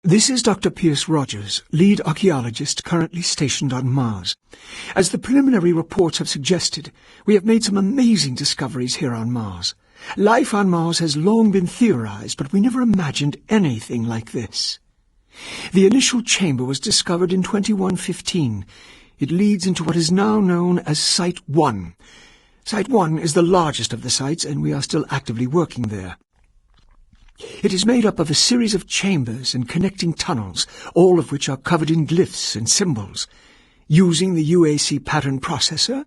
This is Dr. Pierce Rogers, lead archaeologist currently stationed on Mars. As the preliminary reports have suggested, we have made some amazing discoveries here on Mars. Life on Mars has long been theorized, but we never imagined anything like this. The initial chamber was discovered in 2115. It leads into what is now known as Site 1. Site 1 is the largest of the sites, and we are still actively working there. It is made up of a series of chambers and connecting tunnels, all of which are covered in glyphs and symbols. Using the UAC pattern processor,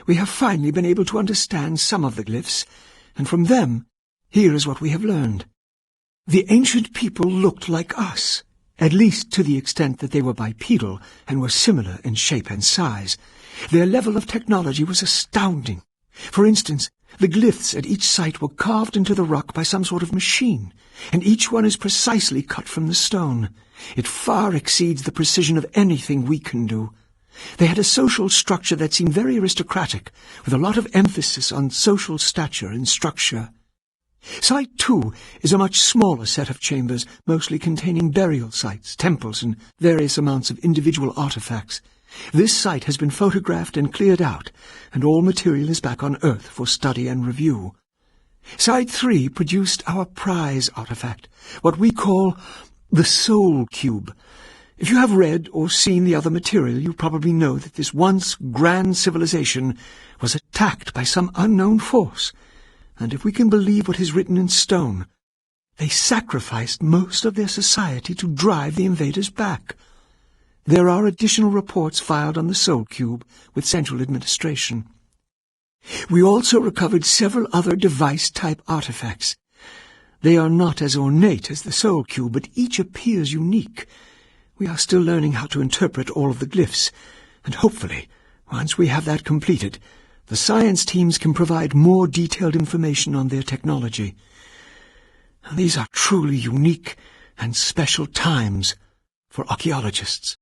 we have finally been able to understand some of the glyphs, and from them, here is what we have learned. The ancient people looked like us, at least to the extent that they were bipedal and were similar in shape and size. Their level of technology was astounding. For instance, the glyphs at each site were carved into the rock by some sort of machine, and each one is precisely cut from the stone. It far exceeds the precision of anything we can do. They had a social structure that seemed very aristocratic, with a lot of emphasis on social stature and structure. Site 2 is a much smaller set of chambers, mostly containing burial sites, temples, and various amounts of individual artifacts. This site has been photographed and cleared out, and all material is back on Earth for study and review. Site 3 produced our prize artifact, what we call the Soul Cube. If you have read or seen the other material, you probably know that this once grand civilization was attacked by some unknown force, and if we can believe what is written in stone, they sacrificed most of their society to drive the invaders back. There are additional reports filed on the Soul Cube with Central Administration. We also recovered several other device-type artifacts. They are not as ornate as the Soul Cube, but each appears unique. We are still learning how to interpret all of the glyphs, and hopefully, once we have that completed, the science teams can provide more detailed information on their technology. These are truly unique and special times for archaeologists.